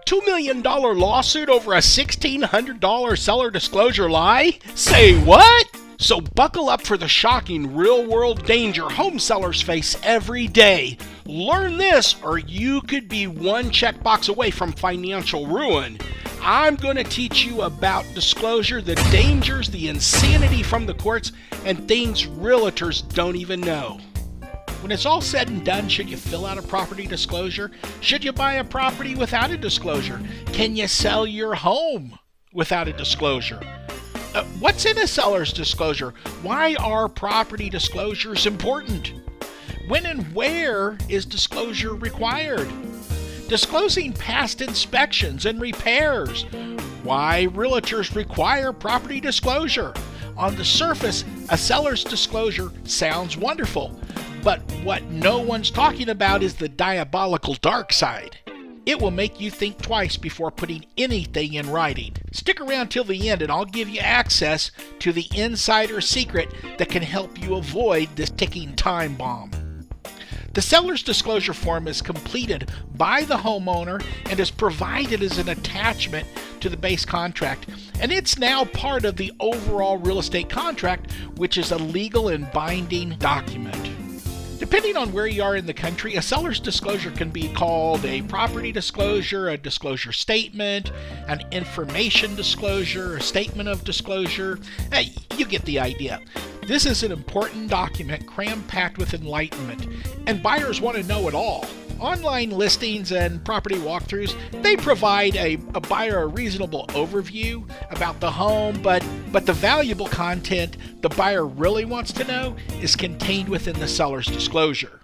$2 million lawsuit over a $1,600 seller disclosure lie? Say what? So buckle up for the shocking real-world danger home sellers face every day. Learn this, or you could be one checkbox away from financial ruin. I'm going to teach you about disclosure, the dangers, the insanity from the courts, and things realtors don't even know. When it's all said and done, should you fill out a property disclosure? Should you buy a property without a disclosure? Can you sell your home without a disclosure? What's in a seller's disclosure? Why are property disclosures important? When and where is disclosure required? Disclosing past inspections and repairs. Why realtors require property disclosure. On the surface, a seller's disclosure sounds wonderful, but what no one's talking about is the diabolical dark side. It will make you think twice before putting anything in writing. Stick around till the end and I'll give you access to the insider secret that can help you avoid this ticking time bomb. The seller's disclosure form is completed by the homeowner and is provided as an attachment to the base contract, and it's now part of the overall real estate contract, which is a legal and binding document. Depending on where you are in the country, a seller's disclosure can be called a property disclosure, a disclosure statement, an information disclosure, a statement of disclosure. You get the idea. This is an important document cram-packed with enlightenment, and buyers want to know it all. Online listings and property walkthroughs, they provide a buyer a reasonable overview about the home, but the valuable content the buyer really wants to know is contained within the seller's disclosure.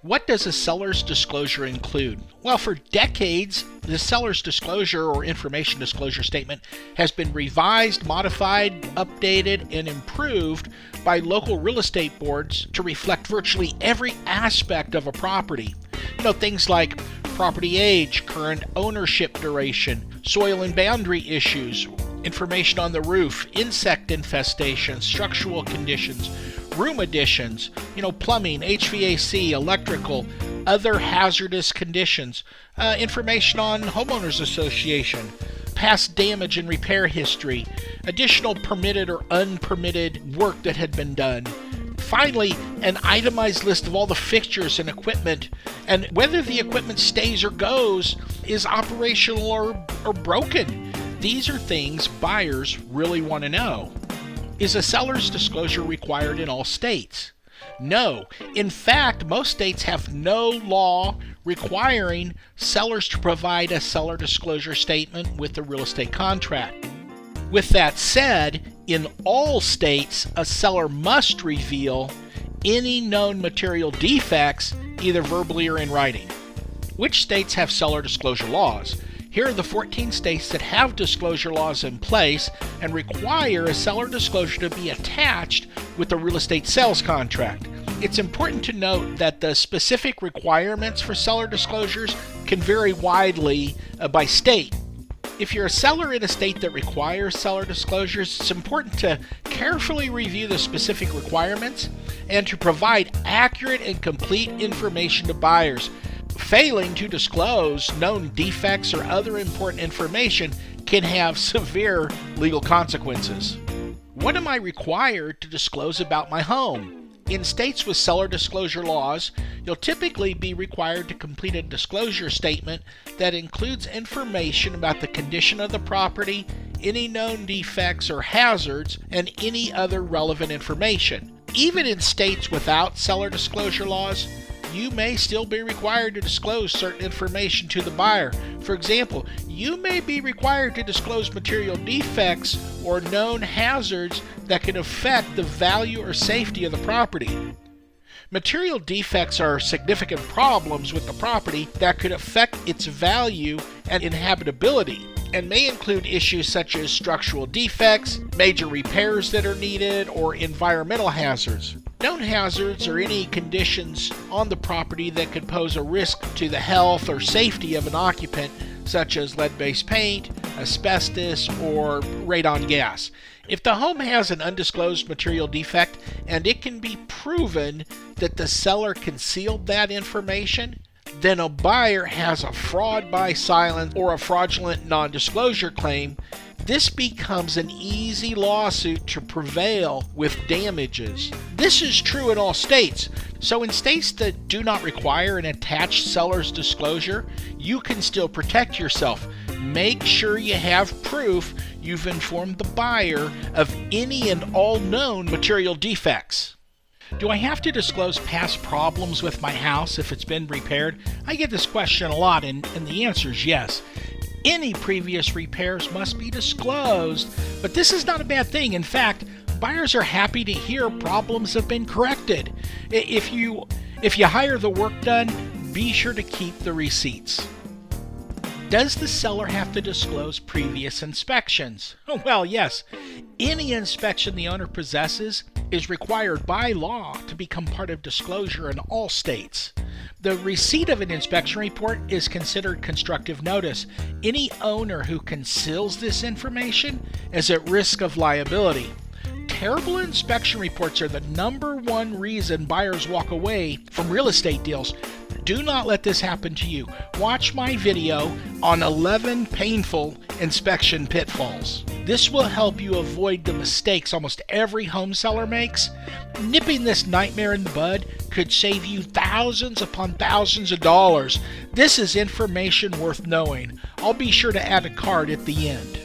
What does a seller's disclosure include? Well, for decades, the seller's disclosure or information disclosure statement has been revised, modified, updated, and improved by local real estate boards to reflect virtually every aspect of a property. Things like property age, current ownership duration, soil and boundary issues, information on the roof, insect infestation, structural conditions, room additions, plumbing, HVAC, electrical, other hazardous conditions, information on homeowners association, past damage and repair history, additional permitted or unpermitted work that had been done. Finally, an itemized list of all the fixtures and equipment, and whether the equipment stays or goes, is operational or broken. These are things buyers really want to know. Is a seller's disclosure required in all states? No. In fact, most states have no law requiring sellers to provide a seller disclosure statement with the real estate contract. With that said, in all states, a seller must reveal any known material defects, either verbally or in writing. Which states have seller disclosure laws? Here are the 14 states that have disclosure laws in place and require a seller disclosure to be attached with the real estate sales contract. It's important to note that the specific requirements for seller disclosures can vary widely by state. If you're a seller in a state that requires seller disclosures, it's important to carefully review the specific requirements and to provide accurate and complete information to buyers. Failing to disclose known defects or other important information can have severe legal consequences. What am I required to disclose about my home? In states with seller disclosure laws, you'll typically be required to complete a disclosure statement that includes information about the condition of the property, any known defects or hazards, and any other relevant information. Even in states without seller disclosure laws, you may still be required to disclose certain information to the buyer. For example, you may be required to disclose material defects or known hazards that can affect the value or safety of the property. Material defects are significant problems with the property that could affect its value and inhabitability, and may include issues such as structural defects, major repairs that are needed, or environmental hazards. Known hazards are any conditions on the property that could pose a risk to the health or safety of an occupant, such as lead-based paint, asbestos, or radon gas. If the home has an undisclosed material defect and it can be proven that the seller concealed that information, then a buyer has a fraud by silence or a fraudulent non-disclosure claim, this becomes an easy lawsuit to prevail with damages. This is true in all states. So in states that do not require an attached seller's disclosure, you can still protect yourself. Make sure you have proof you've informed the buyer of any and all known material defects. Do I have to disclose past problems with my house if it's been repaired? I get this question a lot, and the answer is yes. Any previous repairs must be disclosed, but this is not a bad thing. In fact, buyers are happy to hear problems have been corrected. If you hire the work done, be sure to keep the receipts. Does the seller have to disclose previous inspections? Well, yes. Any inspection the owner possesses is required by law to become part of disclosure in all states. The receipt of an inspection report is considered constructive notice. Any owner who conceals this information is at risk of liability. Terrible inspection reports are the number one reason buyers walk away from real estate deals. Do not let this happen to you. Watch my video on 11 painful inspection pitfalls. This will help you avoid the mistakes almost every home seller makes. Nipping this nightmare in the bud could save you thousands upon thousands of dollars. This is information worth knowing. I'll be sure to add a card at the end.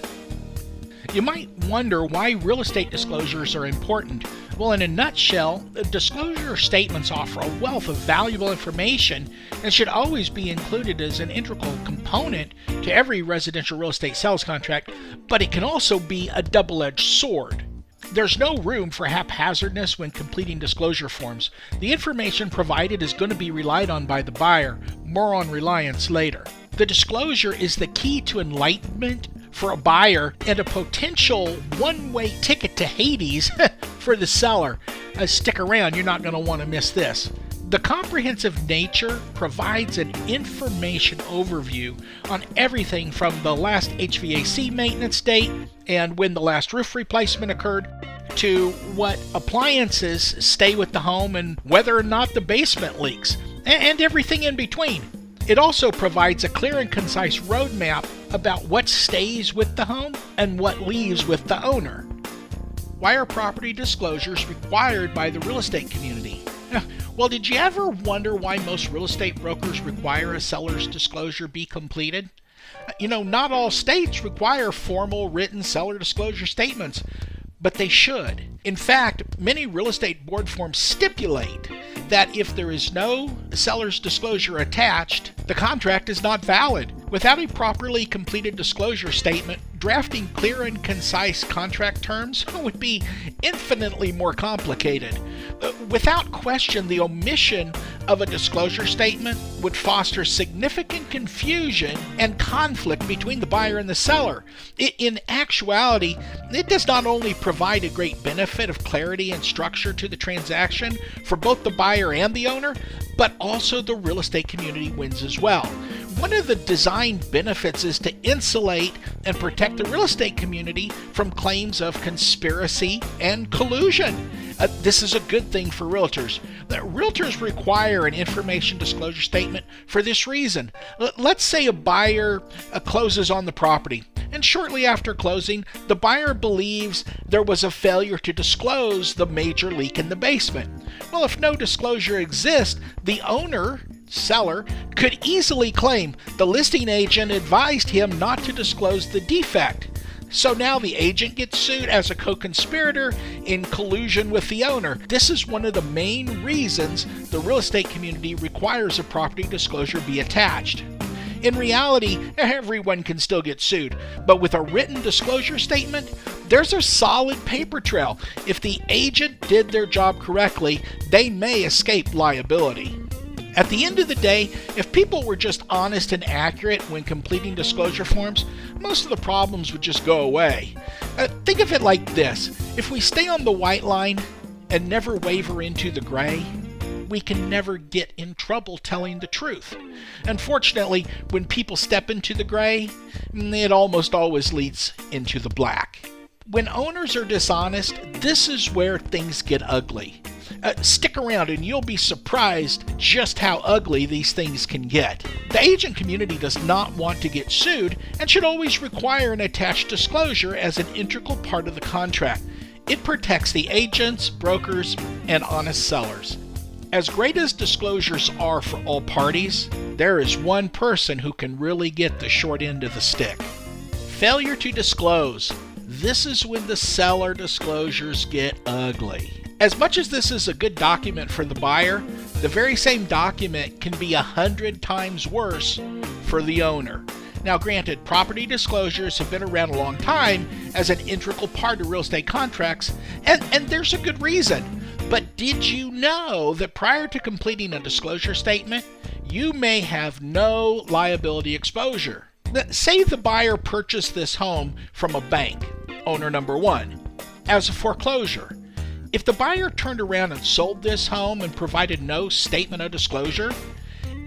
You might wonder why real estate disclosures are important. Well, in a nutshell, disclosure statements offer a wealth of valuable information and should always be included as an integral component to every residential real estate sales contract, but it can also be a double-edged sword. There's no room for haphazardness when completing disclosure forms. The information provided is going to be relied on by the buyer. More on Reliance later. The disclosure is the key to enlightenment for a buyer and a potential one-way ticket to Hades for the seller. Stick around, you're not going to want to miss this. The comprehensive nature provides an information overview on everything from the last HVAC maintenance date and when the last roof replacement occurred to what appliances stay with the home and whether or not the basement leaks, and everything in between. It also provides a clear and concise roadmap about what stays with the home and what leaves with the owner. Why are property disclosures required by the real estate community? Well, did you ever wonder why most real estate brokers require a seller's disclosure be completed? Not all states require formal written seller disclosure statements, but they should. In fact, many real estate board forms stipulate that if there is no seller's disclosure attached, the contract is not valid. Without a properly completed disclosure statement, drafting clear and concise contract terms would be infinitely more complicated. Without question, the omission of a disclosure statement would foster significant confusion and conflict between the buyer and the seller. In actuality, it does not only provide a great benefit of clarity and structure to the transaction for both the buyer and the owner, but also the real estate community wins as well. One of the design benefits is to insulate and protect the real estate community from claims of conspiracy and collusion. This is a good thing for realtors. Realtors require an information disclosure statement for this reason. Let's say a buyer closes on the property, and shortly after closing, the buyer believes there was a failure to disclose the major leak in the basement. Well, if no disclosure exists, the seller could easily claim the listing agent advised him not to disclose the defect. So now the agent gets sued as a co-conspirator in collusion with the owner. This is one of the main reasons the real estate community requires a property disclosure be attached. In reality, everyone can still get sued, but with a written disclosure statement, there's a solid paper trail. If the agent did their job correctly, they may escape liability. At the end of the day, if people were just honest and accurate when completing disclosure forms, most of the problems would just go away. Think of it like this. If we stay on the white line and never waver into the gray, we can never get in trouble telling the truth. Unfortunately, when people step into the gray, it almost always leads into the black. When owners are dishonest, this is where things get ugly. Stick around and you'll be surprised just how ugly these things can get. The agent community does not want to get sued and should always require an attached disclosure as an integral part of the contract. It protects the agents, brokers, and honest sellers. As great as disclosures are for all parties, there is one person who can really get the short end of the stick. Failure to disclose. This is when the seller disclosures get ugly. As much as this is a good document for the buyer, the very same document can be 100 times worse for the owner. Now granted, property disclosures have been around a long time as an integral part of real estate contracts, and there's a good reason. But did you know that prior to completing a disclosure statement, you may have no liability exposure? Say the buyer purchased this home from a bank, owner number one, as a foreclosure. If the buyer turned around and sold this home and provided no statement of disclosure,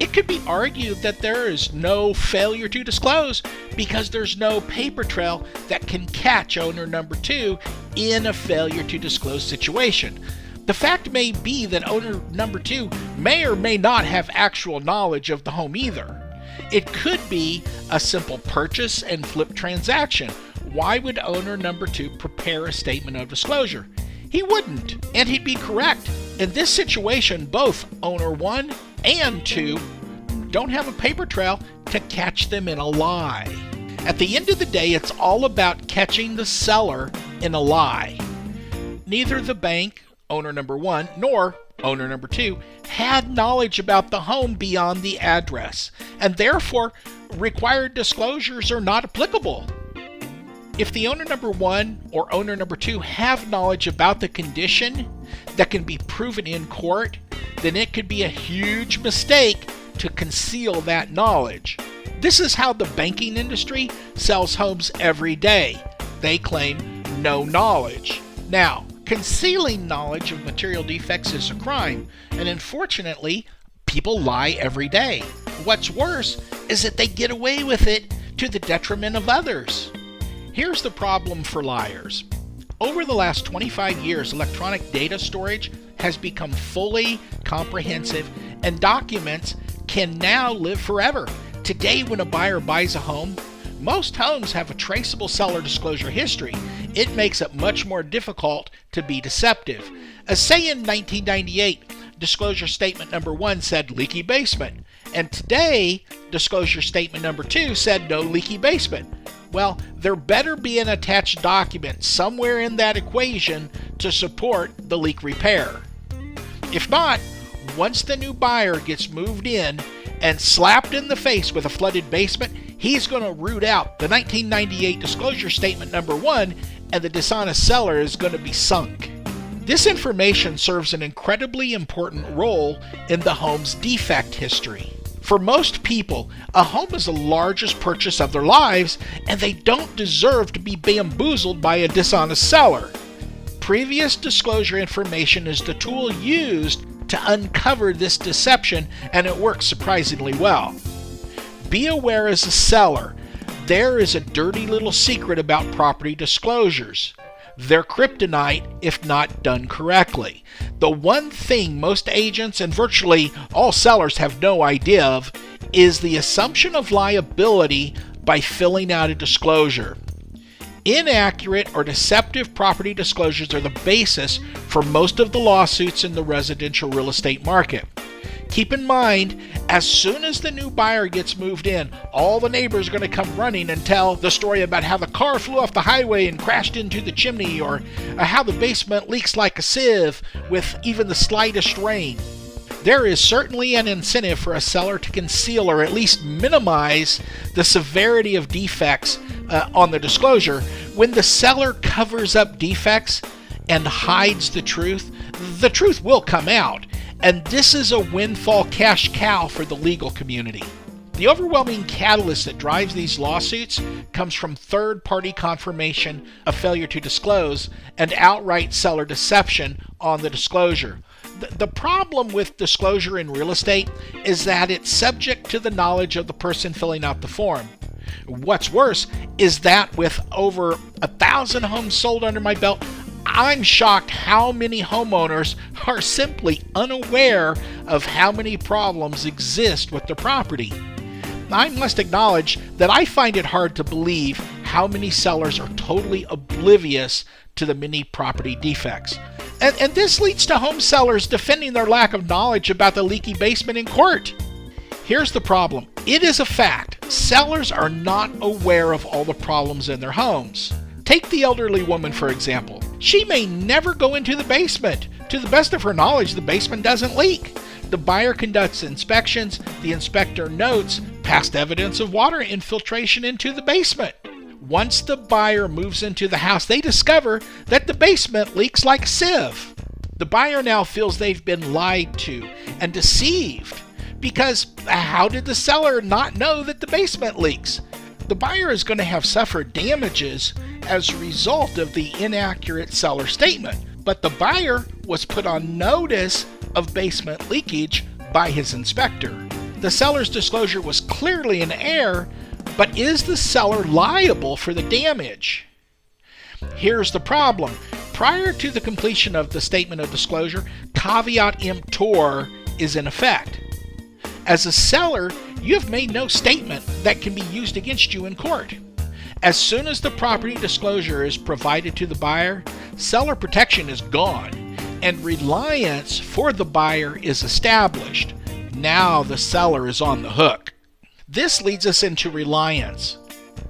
it could be argued that there is no failure to disclose because there's no paper trail that can catch owner number two in a failure to disclose situation. The fact may be that owner number two may or may not have actual knowledge of the home either. It could be a simple purchase and flip transaction. Why would owner number two prepare a statement of disclosure? He wouldn't, and he'd be correct. In this situation, both owner one and two don't have a paper trail to catch them in a lie. At the end of the day, it's all about catching the seller in a lie. Neither the bank, owner number one, nor owner number two had knowledge about the home beyond the address, and therefore required disclosures are not applicable. If the owner number one or owner number two have knowledge about the condition that can be proven in court, then it could be a huge mistake to conceal that knowledge. This is how the banking industry sells homes every day. They claim no knowledge. Now, concealing knowledge of material defects is a crime, and unfortunately, people lie every day. What's worse is that they get away with it to the detriment of others. Here's the problem for liars. Over the last 25 years, electronic data storage has become fully comprehensive, and documents can now live forever. Today, when a buyer buys a home, most homes have a traceable seller disclosure history. It makes it much more difficult to be deceptive. Say in 1998, disclosure statement number one said leaky basement, and today, disclosure statement number two said no leaky basement. Well, there better be an attached document somewhere in that equation to support the leak repair. If not, once the new buyer gets moved in and slapped in the face with a flooded basement, he's going to root out the 1998 disclosure statement number one, and the dishonest seller is going to be sunk. This information serves an incredibly important role in the home's defect history. For most people, a home is the largest purchase of their lives, and they don't deserve to be bamboozled by a dishonest seller. Previous disclosure information is the tool used to uncover this deception, and it works surprisingly well. Be aware as a seller, there is a dirty little secret about property disclosures. They're kryptonite if not done correctly. The one thing most agents and virtually all sellers have no idea of is the assumption of liability by filling out a disclosure. Inaccurate or deceptive property disclosures are the basis for most of the lawsuits in the residential real estate market. Keep in mind, as soon as the new buyer gets moved in, all the neighbors are going to come running and tell the story about how the car flew off the highway and crashed into the chimney, or how the basement leaks like a sieve with even the slightest rain. There is certainly an incentive for a seller to conceal or at least minimize the severity of defects on the disclosure. When the seller covers up defects and hides the truth will come out. And this is a windfall cash cow for the legal community. The overwhelming catalyst that drives these lawsuits comes from third-party confirmation of failure to disclose and outright seller deception on the disclosure. The problem with disclosure in real estate is that it's subject to the knowledge of the person filling out the form. What's worse is that with over 1,000 homes sold under my belt, I'm shocked how many homeowners are simply unaware of how many problems exist with their property. I must acknowledge that I find it hard to believe how many sellers are totally oblivious to the many property defects. And this leads to home sellers defending their lack of knowledge about the leaky basement in court. Here's the problem. It is a fact. Sellers are not aware of all the problems in their homes. Take the elderly woman, for example. She may never go into the basement. To the best of her knowledge, the basement doesn't leak. The buyer conducts inspections. The inspector notes past evidence of water infiltration into the basement. Once the buyer moves into the house, they discover that the basement leaks like a sieve. The buyer now feels they've been lied to and deceived, because how did the seller not know that the basement leaks? The buyer is going to have suffered damages as a result of the inaccurate seller statement, but the buyer was put on notice of basement leakage by his inspector. The seller's disclosure was clearly in error, but is the seller liable for the damage? Here's the problem. Prior to the completion of the statement of disclosure, caveat emptor is in effect. As a seller, you have made no statement that can be used against you in court. As soon as the property disclosure is provided to the buyer, seller protection is gone, and reliance for the buyer is established. Now the seller is on the hook. This leads us into reliance.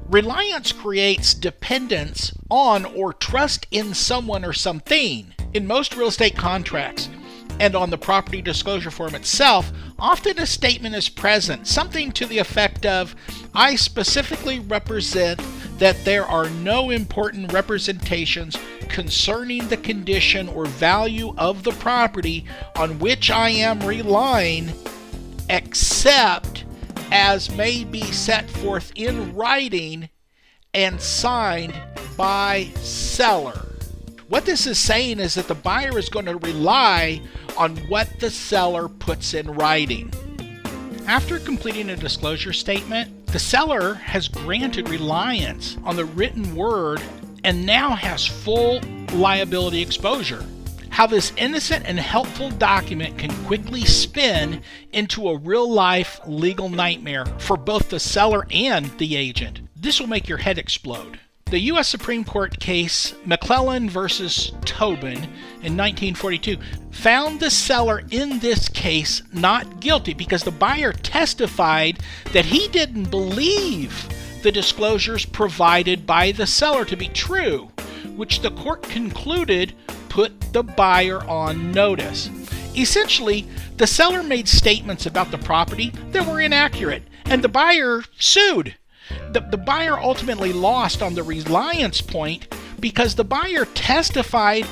Reliance creates dependence on or trust in someone or something. In most real estate contracts and on the property disclosure form itself, often a statement is present, something to the effect of, I specifically represent that there are no important representations concerning the condition or value of the property on which I am relying, except as may be set forth in writing and signed by seller. What this is saying is that the buyer is going to rely on what the seller puts in writing. After completing a disclosure statement, the seller has granted reliance on the written word and now has full liability exposure. How this innocent and helpful document can quickly spin into a real-life legal nightmare for both the seller and the agent. This will make your head explode. The U.S. Supreme Court case McClellan versus Tobin in 1942 found the seller in this case not guilty because the buyer testified that he didn't believe the disclosures provided by the seller to be true, which the court concluded put the buyer on notice. Essentially, the seller made statements about the property that were inaccurate, and the buyer sued. The buyer ultimately lost on the reliance point because the buyer testified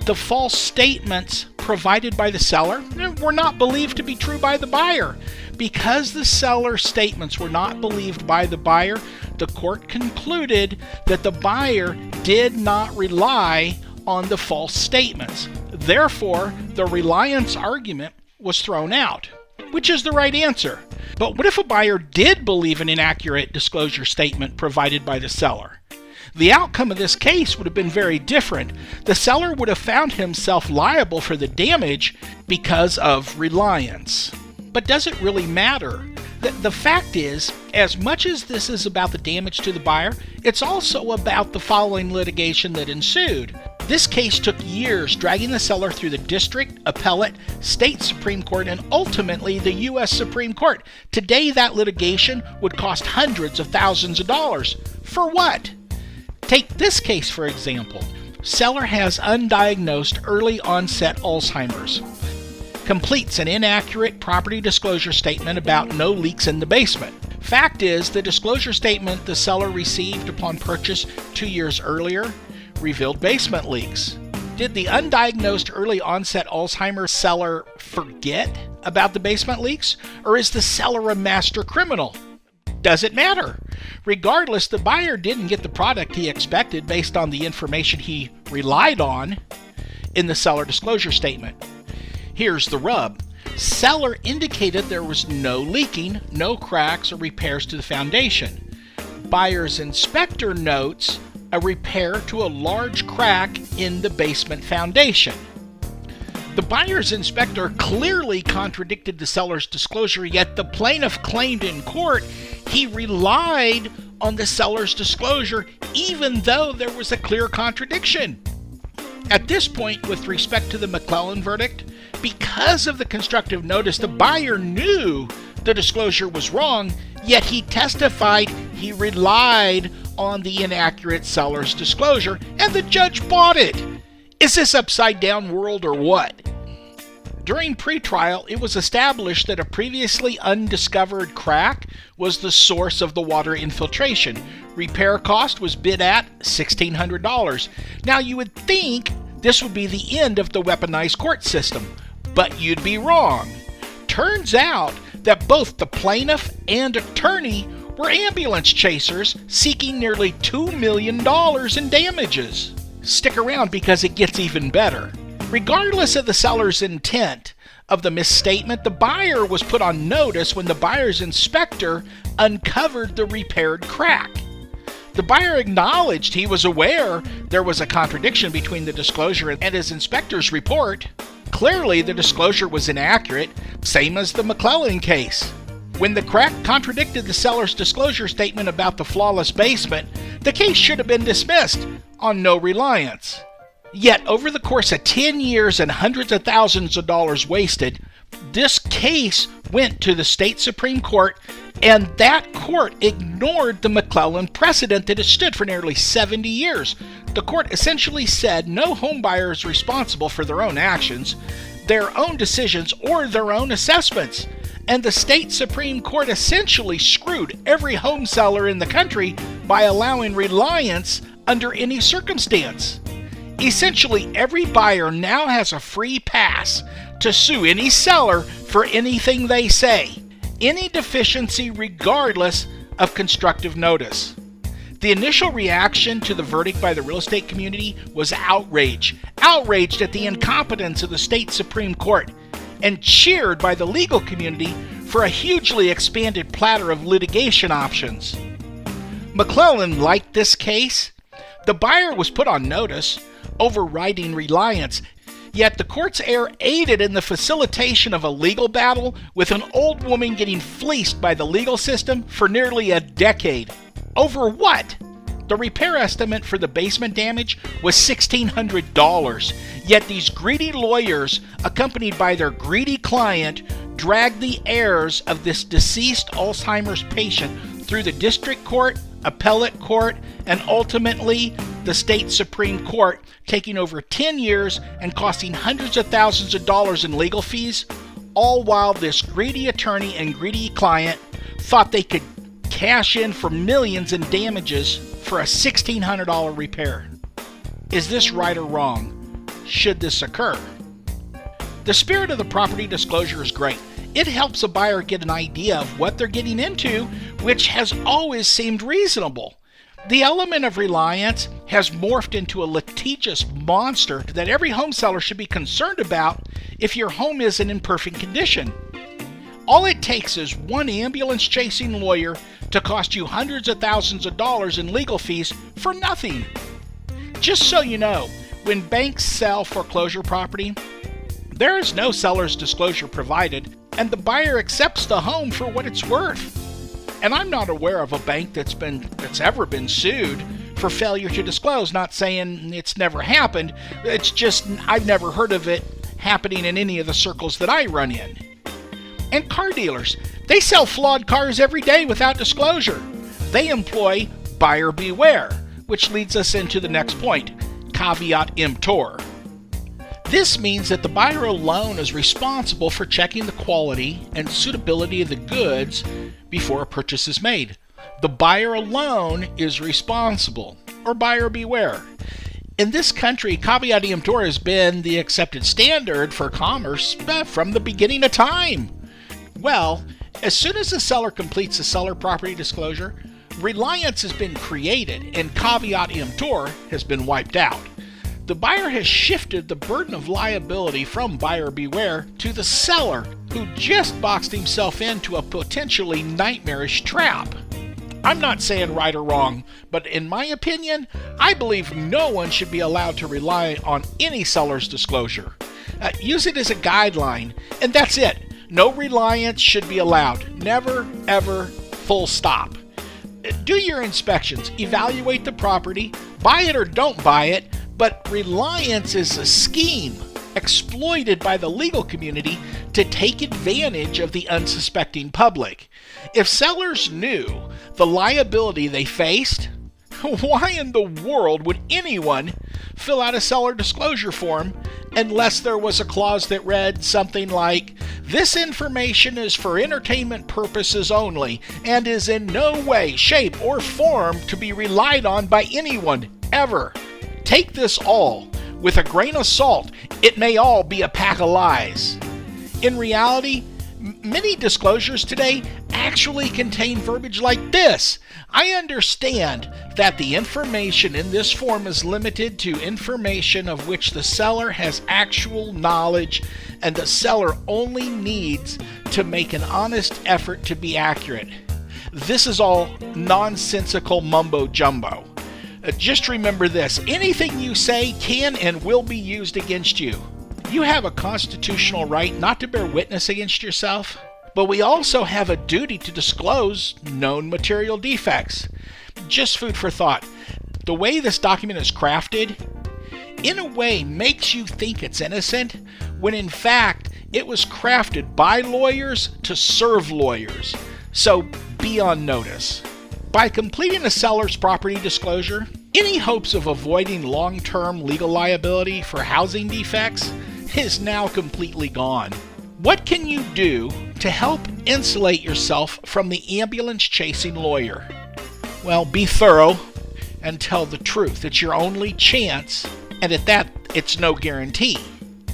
the false statements provided by the seller were not believed to be true by the buyer. Because the seller's statements were not believed by the buyer, the court concluded that the buyer did not rely on the false statements. Therefore, the reliance argument was thrown out, which is the right answer. But what if a buyer did believe an inaccurate disclosure statement provided by the seller? The outcome of this case would have been very different. The seller would have found himself liable for the damage because of reliance. But does it really matter? The fact is, as much as this is about the damage to the buyer, it's also about the following litigation that ensued. This case took years, dragging the seller through the district, appellate, state Supreme Court, and ultimately the U.S. Supreme Court. Today, that litigation would cost hundreds of thousands of dollars. For what? Take this case, for example. Seller has undiagnosed early onset Alzheimer's. Completes an inaccurate property disclosure statement about no leaks in the basement. Fact is, the disclosure statement the seller received upon purchase 2 years earlier revealed basement leaks. Did the undiagnosed early onset Alzheimer's seller forget about the basement leaks? Or is the seller a master criminal? Does it matter? Regardless, the buyer didn't get the product he expected based on the information he relied on in the seller disclosure statement. Here's the rub. Seller indicated there was no leaking, no cracks or repairs to the foundation. Buyer's inspector notes a repair to a large crack in the basement foundation. The buyer's inspector clearly contradicted the seller's disclosure, yet the plaintiff claimed in court he relied on the seller's disclosure even though there was a clear contradiction. At this point, with respect to the McClellan verdict, because of the constructive notice, the buyer knew the disclosure was wrong, yet he testified he relied on the inaccurate seller's disclosure, and the judge bought it. Is this upside down world or what? During pretrial, it was established that a previously undiscovered crack was the source of the water infiltration. Repair cost was bid at $1,600. Now, you would think this would be the end of the weaponized court system, but you'd be wrong. Turns out that both the plaintiff and attorney were ambulance chasers seeking nearly $2 million in damages. Stick around because it gets even better. Regardless of the seller's intent of the misstatement, the buyer was put on notice when the buyer's inspector uncovered the repaired crack. The buyer acknowledged he was aware there was a contradiction between the disclosure and his inspector's report. Clearly, the disclosure was inaccurate, same as the McClellan case. When the crack contradicted the seller's disclosure statement about the flawless basement, the case should have been dismissed on no reliance. Yet, over the course of 10 years and hundreds of thousands of dollars wasted, this case went to the state Supreme Court, and that court ignored the McClellan precedent that has stood for nearly 70 years. The court essentially said no home buyer is responsible for their own actions, their own decisions, or their own assessments. And the state Supreme Court essentially screwed every home seller in the country by allowing reliance under any circumstance. Essentially, every buyer now has a free pass to sue any seller for anything they say, any deficiency regardless of constructive notice. The initial reaction to the verdict by the real estate community was outraged at the incompetence of the state Supreme Court, and cheered by the legal community for a hugely expanded platter of litigation options. McClellan liked this case. The buyer was put on notice, overriding reliance, yet the court's error aided in the facilitation of a legal battle with an old woman getting fleeced by the legal system for nearly a decade. Over what? The repair estimate for the basement damage was $1,600, yet these greedy lawyers, accompanied by their greedy client, dragged the heirs of this deceased Alzheimer's patient through the district court, appellate court, and ultimately the state Supreme Court, taking over 10 years and costing hundreds of thousands of dollars in legal fees, all while this greedy attorney and greedy client thought they could cash in for millions in damages for a $1,600 repair. Is this right or wrong? Should this occur? The spirit of the property disclosure is great. It helps a buyer get an idea of what they're getting into, which has always seemed reasonable. The element of reliance has morphed into a litigious monster that every home seller should be concerned about if your home isn't in perfect condition. All it takes is one ambulance-chasing lawyer to cost you hundreds of thousands of dollars in legal fees for nothing. Just so you know, when banks sell foreclosure property, there is no seller's disclosure provided, and the buyer accepts the home for what it's worth. And I'm not aware of a bank that's ever been sued for failure to disclose. Not saying it's never happened. It's just I've never heard of it happening in any of the circles that I run in. And car dealers, they sell flawed cars every day without disclosure. They employ buyer beware, which leads us into the next point, caveat emptor. This means that the buyer alone is responsible for checking the quality and suitability of the goods before a purchase is made. The buyer alone is responsible, or buyer beware. In this country, caveat emptor has been the accepted standard for commerce from the beginning of time. Well, as soon as the seller completes the seller property disclosure, reliance has been created and caveat emptor has been wiped out. The buyer has shifted the burden of liability from buyer beware to the seller, who just boxed himself into a potentially nightmarish trap. I'm not saying right or wrong, but in my opinion, I believe no one should be allowed to rely on any seller's disclosure. Use it as a guideline, and that's it. No reliance should be allowed. Never, ever, full stop. Do your inspections, evaluate the property, buy it or don't buy it, but reliance is a scheme exploited by the legal community to take advantage of the unsuspecting public. If sellers knew the liability they faced, why in the world would anyone fill out a seller disclosure form unless there was a clause that read something like, "This information is for entertainment purposes only and is in no way, shape, or form to be relied on by anyone, ever. Take this all with a grain of salt. It may all be a pack of lies." In reality, many disclosures today actually contain verbiage like this. I understand that the information in this form is limited to information of which the seller has actual knowledge, and the seller only needs to make an honest effort to be accurate. This is all nonsensical mumbo jumbo. Just remember this: anything you say can and will be used against you. You have a constitutional right not to bear witness against yourself, but we also have a duty to disclose known material defects. Just food for thought. The way this document is crafted, in a way, makes you think it's innocent, when in fact it was crafted by lawyers to serve lawyers. So be on notice. By completing a seller's property disclosure, any hopes of avoiding long-term legal liability for housing defects is now completely gone. What can you do to help insulate yourself from the ambulance-chasing lawyer? Well, be thorough and tell the truth. It's your only chance, and at that, it's no guarantee.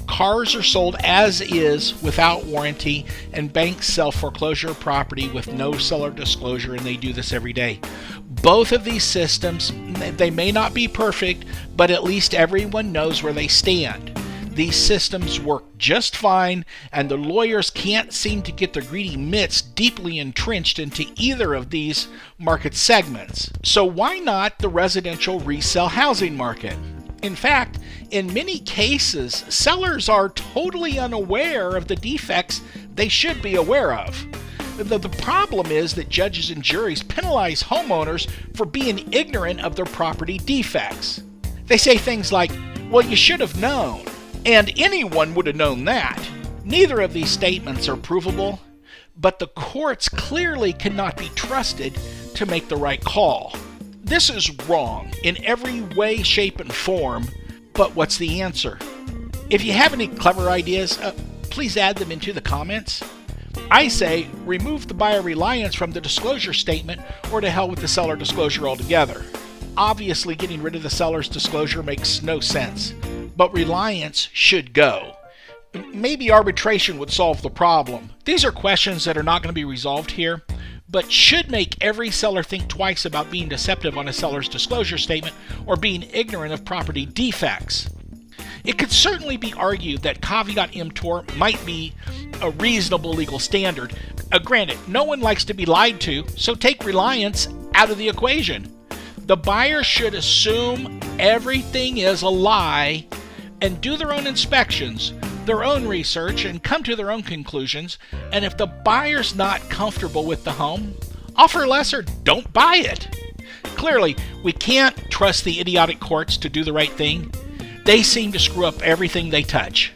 Cars are sold as is without warranty, and banks sell foreclosure property with no seller disclosure, and they do this every day. Both of these systems, they may not be perfect, but at least everyone knows where they stand. These systems work just fine, and the lawyers can't seem to get their greedy mitts deeply entrenched into either of these market segments. So why not the residential resale housing market? In fact, in many cases, sellers are totally unaware of the defects they should be aware of. The problem is that judges and juries penalize homeowners for being ignorant of their property defects. They say things like, "Well, you should have known," and anyone would have known that. Neither of these statements are provable, but the courts clearly cannot be trusted to make the right call. This is wrong in every way, shape, and form, but what's the answer? If you have any clever ideas, please add them into the comments. I say remove the buyer reliance from the disclosure statement, or to hell with the seller disclosure altogether. Obviously, getting rid of the seller's disclosure makes no sense, but reliance should go. Maybe arbitration would solve the problem. These are questions that are not going to be resolved here, but should make every seller think twice about being deceptive on a seller's disclosure statement or being ignorant of property defects. It could certainly be argued that caveat emptor might be a reasonable legal standard. Granted, no one likes to be lied to, so take reliance out of the equation. The buyer should assume everything is a lie and do their own inspections, their own research, and come to their own conclusions. And if the buyer's not comfortable with the home, offer less or don't buy it. Clearly, we can't trust the idiotic courts to do the right thing. They seem to screw up everything they touch.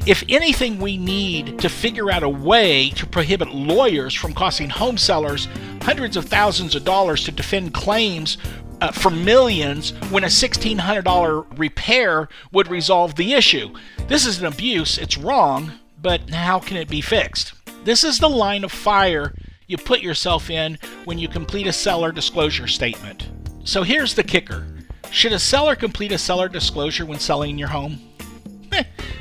If anything, we need to figure out a way to prohibit lawyers from costing home sellers hundreds of thousands of dollars to defend claims for millions when a $1,600 repair would resolve the issue. This is an abuse, it's wrong, but how can it be fixed? This is the line of fire you put yourself in when you complete a seller disclosure statement. So here's the kicker. Should a seller complete a seller disclosure when selling your home?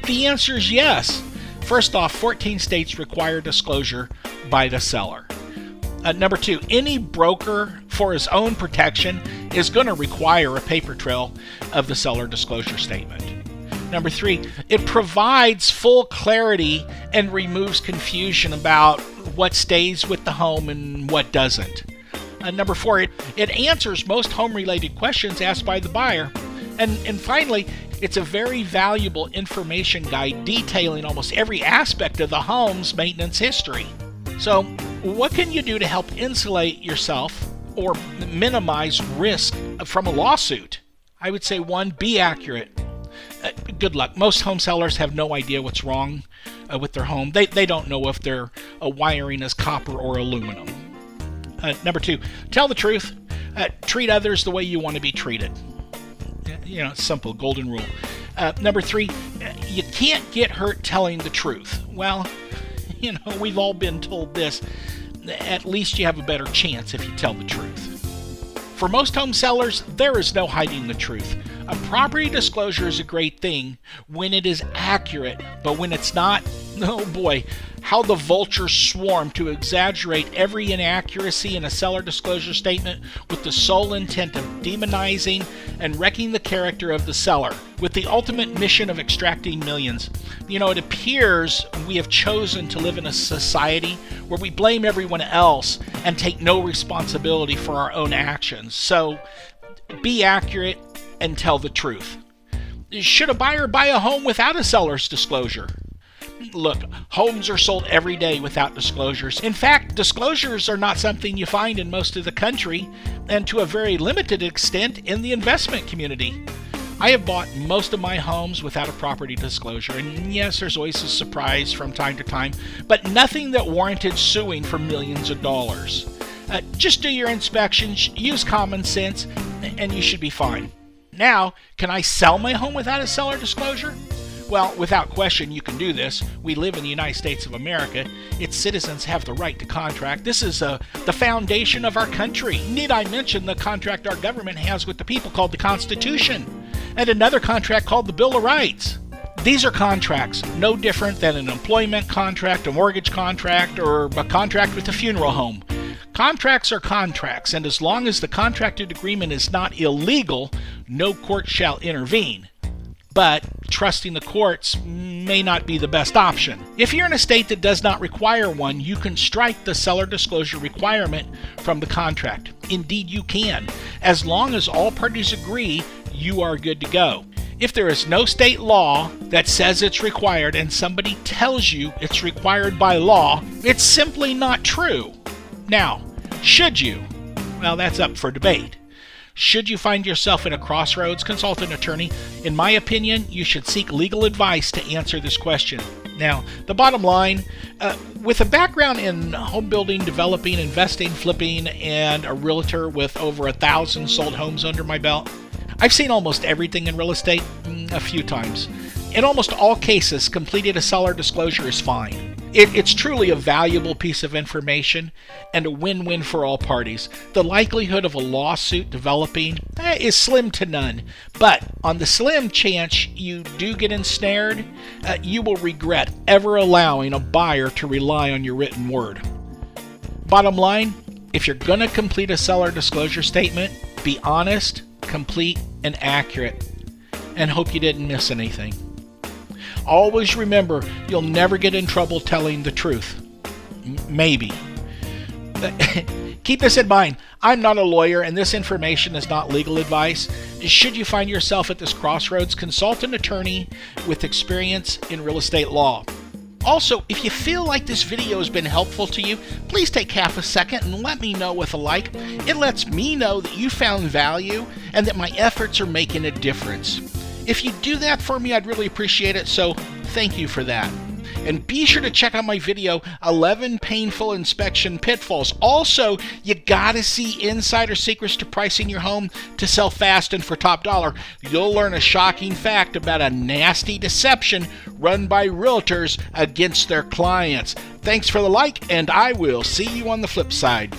The answer is yes. First off, 14 states require disclosure by the seller. Number two, any broker for his own protection is going to require a paper trail of the seller disclosure statement. Number three, it provides full clarity and removes confusion about what stays with the home and what doesn't. Number 4, it answers most home-related questions asked by the buyer. And finally, it's a very valuable information guide detailing almost every aspect of the home's maintenance history. So, what can you do to help insulate yourself or minimize risk from a lawsuit? I would say 1, be accurate. Good luck. Most home sellers have no idea what's wrong with their home. They don't know if their wiring is copper or aluminum. Number 2, tell the truth. Treat others the way you want to be treated. Simple, golden rule. Number 3, you can't get hurt telling the truth. Well, we've all been told this. At least you have a better chance if you tell the truth. For most home sellers, there is no hiding the truth. A property disclosure is a great thing when it is accurate, but when it's not, oh boy, how the vultures swarm to exaggerate every inaccuracy in a seller disclosure statement with the sole intent of demonizing and wrecking the character of the seller, with the ultimate mission of extracting millions. It appears we have chosen to live in a society where we blame everyone else and take no responsibility for our own actions. So, be accurate and tell the truth. Should a buyer buy a home without a seller's disclosure? Look, homes are sold every day without disclosures. In fact, disclosures are not something you find in most of the country, and to a very limited extent in the investment community. I have bought most of my homes without a property disclosure, and yes, there's always a surprise from time to time, but nothing that warranted suing for millions of dollars. Just do your inspections, use common sense, and you should be fine. Now, can I sell my home without a seller disclosure? Well, without question, you can do this. We live in the United States of America. Its citizens have the right to contract. This is the foundation of our country. Need I mention the contract our government has with the people called the Constitution, and another contract called the Bill of Rights. These are contracts, no different than an employment contract, a mortgage contract, or a contract with a funeral home. Contracts are contracts, and as long as the contracted agreement is not illegal, no court shall intervene. But trusting the courts may not be the best option. If you're in a state that does not require one, you can strike the seller disclosure requirement from the contract. Indeed, you can. As long as all parties agree, you are good to go. If there is no state law that says it's required and somebody tells you it's required by law, it's simply not true. Now, should you? Well, that's up for debate. Should you find yourself at a crossroads, consult an attorney. In my opinion, you should seek legal advice to answer this question. Now, the bottom line, with a background in home building, developing, investing, flipping, and a realtor with over 1,000 sold homes under my belt, I've seen almost everything in real estate a few times. In almost all cases, completing a seller disclosure is fine. It's truly a valuable piece of information and a win-win for all parties. The likelihood of a lawsuit developing is slim to none, but on the slim chance you do get ensnared, you will regret ever allowing a buyer to rely on your written word. Bottom line, if you're going to complete a seller disclosure statement, be honest, complete, and accurate, and hope you didn't miss anything. Always remember, you'll never get in trouble telling the truth. Maybe. Keep this in mind. I'm not a lawyer, and this information is not legal advice. Should you find yourself at this crossroads, consult an attorney with experience in real estate law. Also, if you feel like this video has been helpful to you, please take half a second and let me know with a like. It lets me know that you found value and that my efforts are making a difference. If you do that for me, I'd really appreciate it, so thank you for that. And be sure to check out my video, 11 Painful Inspection Pitfalls. Also, you gotta see insider secrets to pricing your home to sell fast and for top dollar. You'll learn a shocking fact about a nasty deception run by realtors against their clients. Thanks for the like, and I will see you on the flip side.